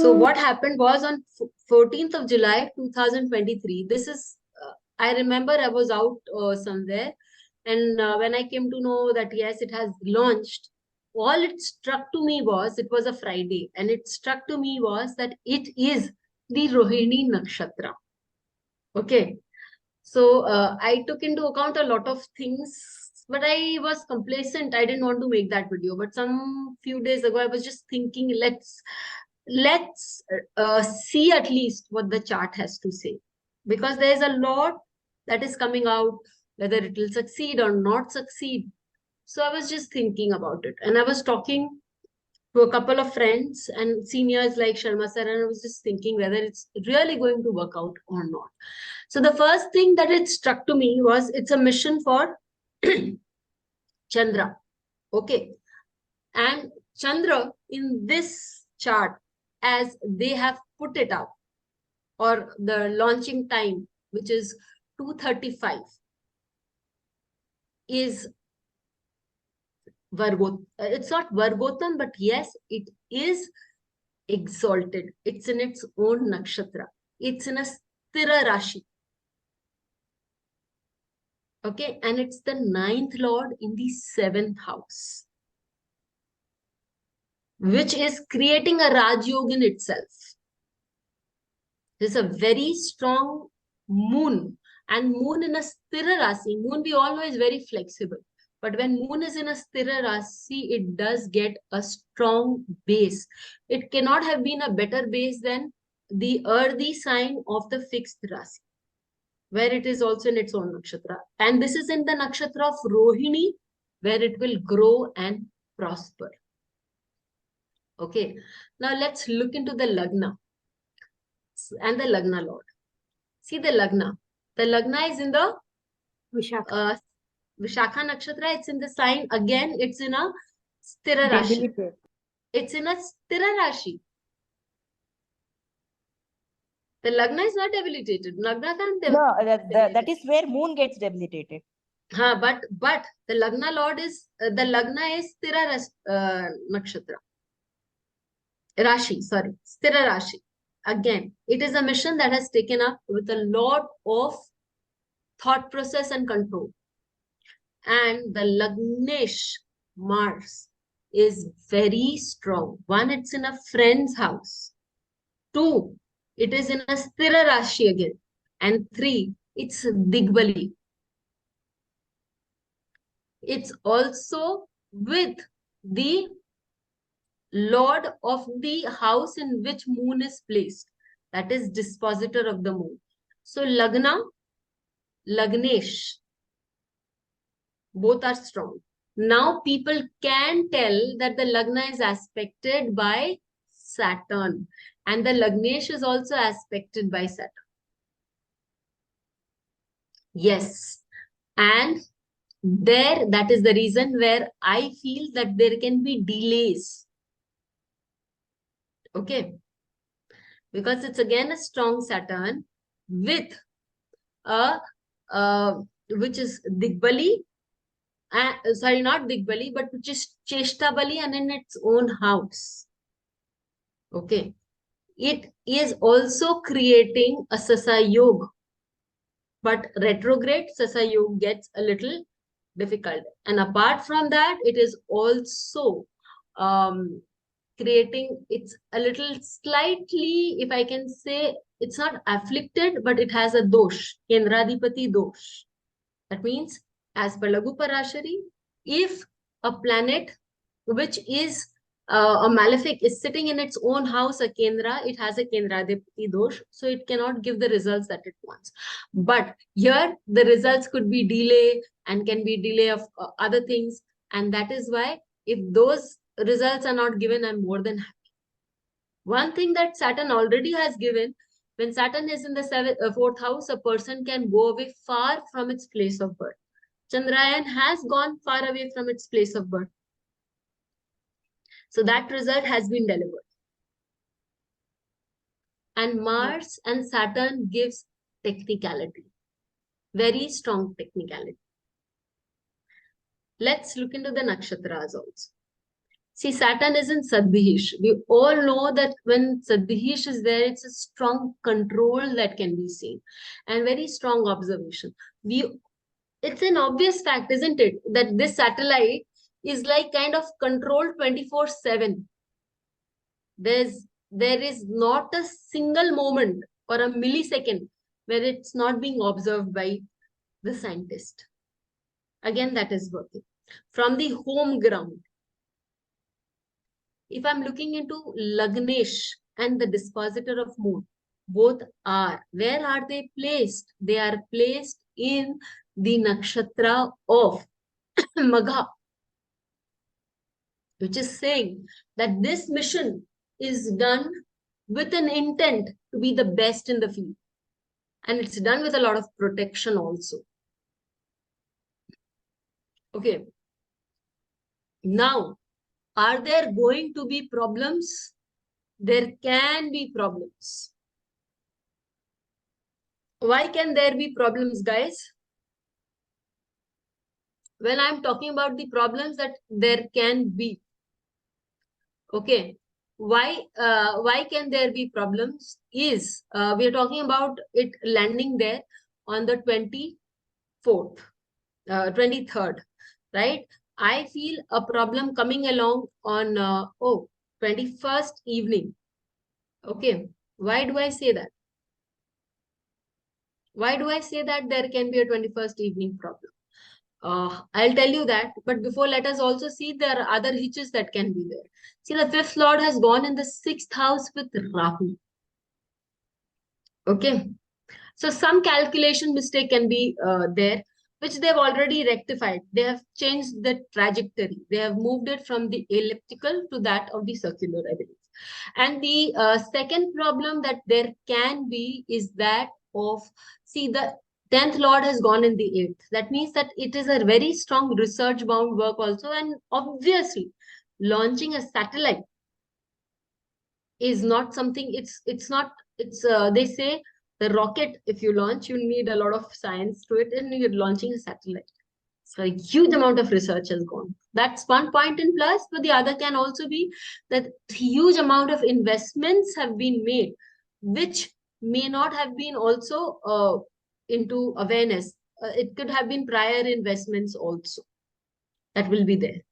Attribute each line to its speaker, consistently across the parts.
Speaker 1: So what happened was on 14th of July 2023, this is, I remember I was out somewhere, and when I came to know that yes, it has launched, all it struck to me was, it was a Friday, and it struck to me was that it is the Rohini Nakshatra. Okay. So I took into account a lot of things, but I was complacent. I didn't want to make that video. But some few days ago, I was just thinking, let's see at least what the chart has to say, because there is a lot that is coming out, whether it will succeed or not succeed. So I was just thinking about it, and I was talking to a couple of friends and seniors like Sharma sir, and I was just thinking whether it's really going to work out or not. So the first thing that it struck to me was it's a mission for Chandra. Okay. And Chandra in this chart, as they have put it out, or the launching time, which is 2:35, is it's not Vargotam, but yes, it is exalted. It's in its own nakshatra. It's in a Sthira Rashi. Okay, and it's the 9th lord in the 7th house, which is creating a Raj Yoga in itself. There's a very strong moon, and moon in a Sthira Rasi. Moon, we all know, is very flexible. But when moon is in a Sthira Rasi, it does get a strong base. It cannot have been a better base than the earthy sign of the fixed Rasi, where it is also in its own nakshatra. And this is in the nakshatra of Rohini, where it will grow and prosper. Okay, now let's look into the Lagna and the Lagna Lord. See the Lagna. The Lagna is in the Vishakha Nakshatra. It's in the sign, again, it's in a Sthira Rashi. It's in a Sthira Rashi. The Lagna is not debilitated. Lagna can't
Speaker 2: that is where moon gets debilitated.
Speaker 1: But the Lagna Lord is, the Lagna is Sthira Nakshatra. Rashi, sorry, Sthira Rashi. Again, it is a mission that has taken up with a lot of thought process and control. And the Lagnesh Mars is very strong. One, it's in a friend's house. Two, it is in a Sthira Rashi again. And three, it's Digbali. It's also with the Lord of the house in which moon is placed. That is dispositor of the moon. So Lagna, Lagnesh, both are strong. Now people can tell that the Lagna is aspected by Saturn. And the Lagnesh is also aspected by Saturn. Yes. And that is the reason where I feel that there can be delays. Okay. Because it's again a strong Saturn with which is Digbali. Sorry, not Digbali, but which is Cheshtabali and in its own house. Okay. It is also creating a Sasa Yoga. But retrograde Sasa Yoga gets a little difficult. And apart from that, it is also creating, it's a little slightly, if I can say, it's not afflicted, but it has a dosh, Kendradipati dosh. That means, as per Laghu Parashari, if a planet which is a malefic is sitting in its own house, a Kendra, it has a Kendradipati dosh, so it cannot give the results that it wants. But here, the results could be delay and can be delay of other things. And that is why, if those results are not given, I'm more than happy. One thing that Saturn already has given, when Saturn is in the 4th house, a person can go away far from its place of birth. Chandraayaan has gone far away from its place of birth. So that result has been delivered. And Mars and Saturn gives technicality. Very strong technicality. Let's look into the nakshatras also. See, Saturn is in Sadvihish. We all know that when Sadvihish is there, it's a strong control that can be seen and very strong observation. It's an obvious fact, isn't it, that this satellite is like kind of controlled 24/7. There is not a single moment or a millisecond where it's not being observed by the scientist. Again, that is working. From the home ground, if I'm looking into Lagnesh and the dispositor of moon, both are, where are they placed? They are placed in the nakshatra of Magha, which is saying that this mission is done with an intent to be the best in the field. And it's done with a lot of protection also. Okay. Now, are there going to be problems? There can be problems. Why can there be problems, guys? When I'm talking about the problems that there can be, okay, why can there be problems is we're talking about it landing there on the 24th, 23rd, right? I feel a problem coming along on 21st evening. Okay, why do I say that? Why do I say that there can be a 21st evening problem? I'll tell you that. But before, let us also see there are other hitches that can be there. See, the fifth lord has gone in the sixth house with Rahu. Okay. So some calculation mistake can be there, which they've already rectified. They have changed the trajectory. They have moved it from the elliptical to that of the circular, I believe. And the second problem that there can be is that of, see, the 10th lord has gone in the 8th. That means that it is a very strong research bound work also. And obviously, launching a satellite is not something, they say the rocket, if you launch, you need a lot of science to it, and you're launching a satellite. So a huge amount of research has gone. That's one point in plus, but the other can also be that huge amount of investments have been made, which may not have been also into awareness. It could have been prior investments also that will be there.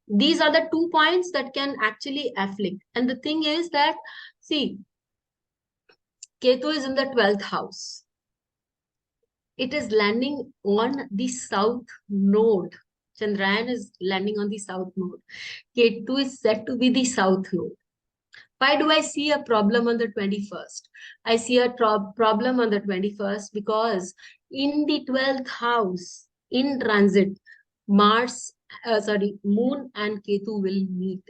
Speaker 1: These are the 2 points that can actually afflict. And the thing is that, see, Ketu is in the 12th house. It is landing on the south node. Chandrayaan is landing on the south node. Ketu is said to be the south node. Why do I see a problem on the 21st? I see a problem on the 21st because in the 12th house, in transit, Moon and Ketu will meet.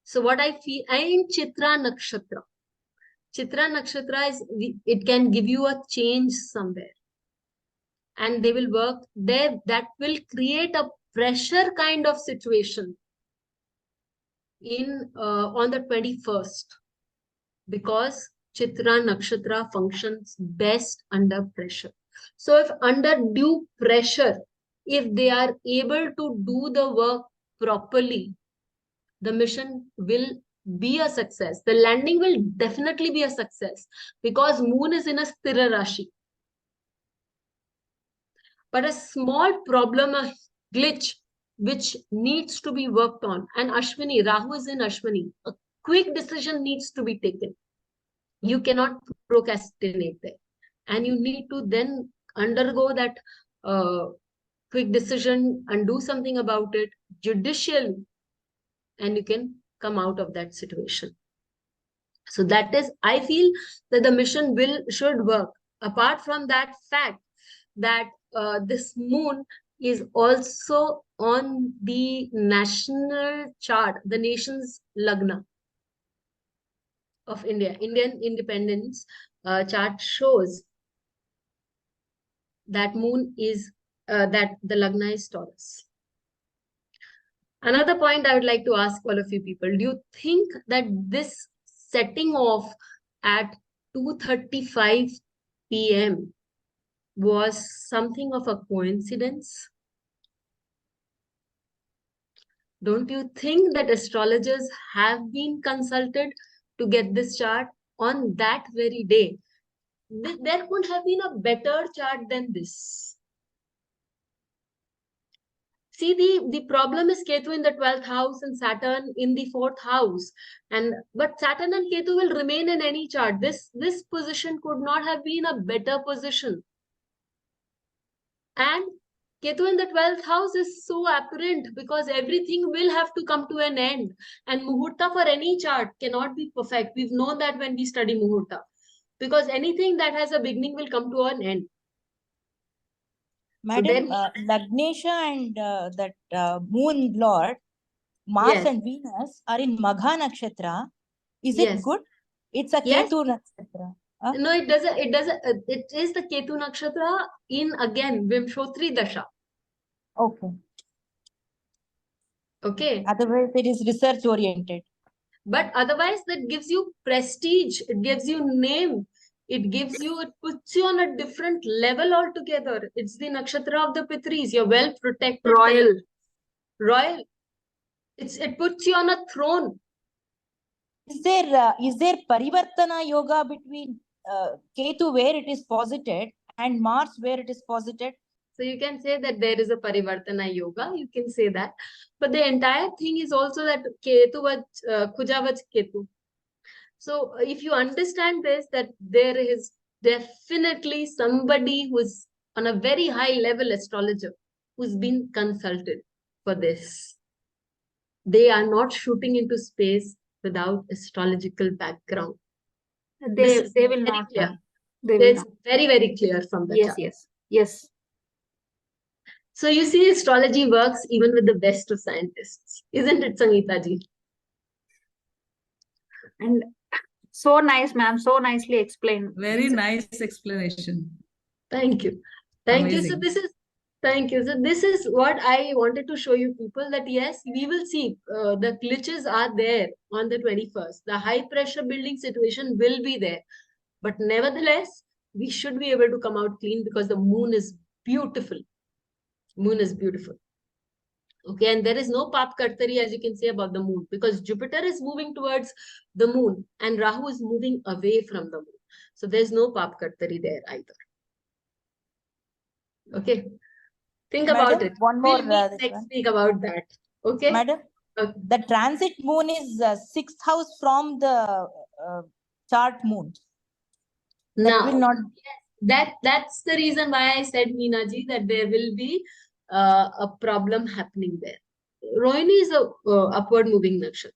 Speaker 1: So what I feel, I am Chitra Nakshatra. Chitra Nakshatra is, it can give you a change somewhere. And they will work there. That will create a pressure kind of situation in on the 21st. Because Chitra Nakshatra functions best under pressure. So if under due pressure, if they are able to do the work properly, the mission will be a success. The landing will definitely be a success because Moon is in a Sthira Rashi. But a small problem, a glitch, which needs to be worked on, and Ashwini, Rahu is in Ashwini, a quick decision needs to be taken. You cannot procrastinate there. And you need to then undergo that quick decision and do something about it judicially. And you can come out of that situation. So that is, I feel that the mission should work. Apart from that fact that this moon is also on the national chart, the nation's Lagna of India. Indian independence chart shows that moon is, that the Lagna is Taurus. Another point I would like to ask all of you people, do you think that this setting off at 2:35 p.m. was something of a coincidence? Don't you think that astrologers have been consulted to get this chart on that very day? There couldn't have been a better chart than this. See, the problem is Ketu in the 12th house and Saturn in the 4th house. But Saturn and Ketu will remain in any chart. This position could not have been a better position. And Ketu in the 12th house is so apparent because everything will have to come to an end. And Muhurta for any chart cannot be perfect. We've known that when we study Muhurta. Because anything that has a beginning will come to an end.
Speaker 2: Madam, Lagnesha and that moon lord, Mars
Speaker 1: Yes.
Speaker 2: and Venus are in Magha Nakshatra. Is
Speaker 1: Yes.
Speaker 2: it good? It's a
Speaker 1: Yes.
Speaker 2: Ketu Nakshatra.
Speaker 1: No, it doesn't. It is the Ketu Nakshatra in again Vimshotri Dasha.
Speaker 2: Okay.
Speaker 1: Okay.
Speaker 2: Otherwise, it is research oriented.
Speaker 1: But otherwise, that gives you prestige. It gives you name. It puts you on a different level altogether. It's the nakshatra of the Pitris. You're well protected. Royal. It puts you on a throne.
Speaker 2: Is there Parivartana yoga between Ketu where it is posited and Mars where it is posited?
Speaker 1: So you can say that there is a Parivartana yoga. You can say that. But the entire thing is also that Ketu was Kujavach Ketu. So if you understand this, that there is definitely somebody who's on a very high level astrologer who's been consulted for this. They are not shooting into space without astrological background.
Speaker 3: They will not.
Speaker 1: It's very, very clear from the chart.
Speaker 3: Yes.
Speaker 1: So you see, astrology works even with the best of scientists, isn't it, Sangeeta ji?
Speaker 3: And so nice, ma'am. So nicely explained.
Speaker 4: Very nice explanation.
Speaker 1: Thank you. Thank
Speaker 4: Amazing.
Speaker 1: you. So thank you. So this is what I wanted to show you people, that yes, we will see the glitches are there on the 21st. The high pressure building situation will be there. But nevertheless, we should be able to come out clean because the moon is beautiful. Moon is beautiful. Okay, and there is no Pap Kartari, as you can say, about the moon, because Jupiter is moving towards the moon and Rahu is moving away from the moon. So there's no Pap Kartari there either. Okay, think about it.
Speaker 2: One more
Speaker 1: We'll meet next week about that. Okay,
Speaker 2: Madam, the transit moon is 6th house from the chart moon. That will not.
Speaker 1: That's the reason why I said, Meena ji, that there will be a problem happening there. Rohini is a upward moving nakshatra.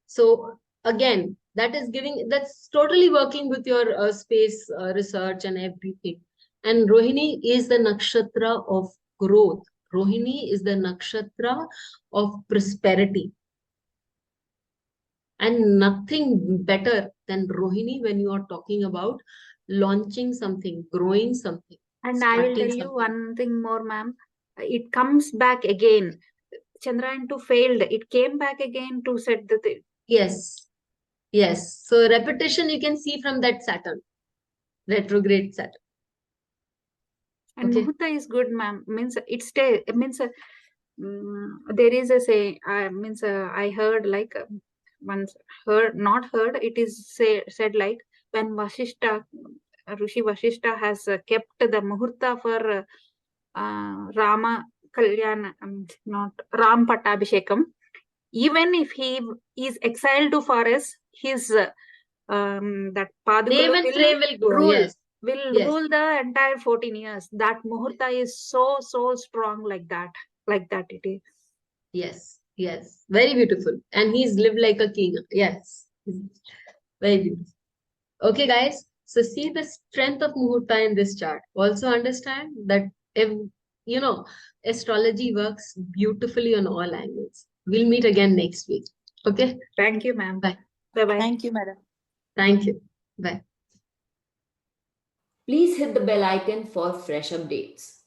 Speaker 1: So again, that's totally working with your space research and everything. And Rohini is the nakshatra of growth. Rohini is the nakshatra of prosperity. And nothing better than Rohini when you are talking about launching something, growing something.
Speaker 3: And I will tell you one thing more, ma'am. It comes back again. Chandrayaan 2 failed. It came back again to set the thing.
Speaker 1: Yes. Yes. So repetition you can see from that Saturn. Retrograde Saturn.
Speaker 3: And okay. Muhurta is good, ma'am. Means it stays. It means there is a say. I heard like once not heard. It is said like when Vashishta, Rishi Vashishta has kept the Muhurta for Rama Kalyana, not Ram Pattabhishekam. Even if he is exiled to forest, his that Padukulu will rule the entire 14 years. That Muhurta is so strong like that. Like that it is.
Speaker 1: Yes. Very beautiful. And he's lived like a king. Yes. Very beautiful. Okay, guys. So see the strength of Muhurta in this chart. Also understand that astrology works beautifully on all angles. We'll meet again next week. Okay.
Speaker 3: Thank you, ma'am.
Speaker 1: Bye.
Speaker 3: Bye-bye.
Speaker 2: Thank you, madam.
Speaker 1: Thank you. Bye.
Speaker 5: Please hit the bell icon for fresh updates.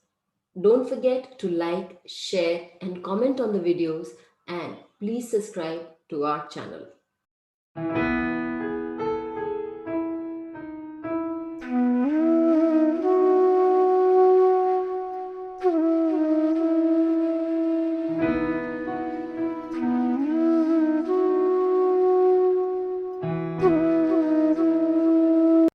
Speaker 5: Don't forget to like, share, and comment on the videos, and please subscribe to our channel.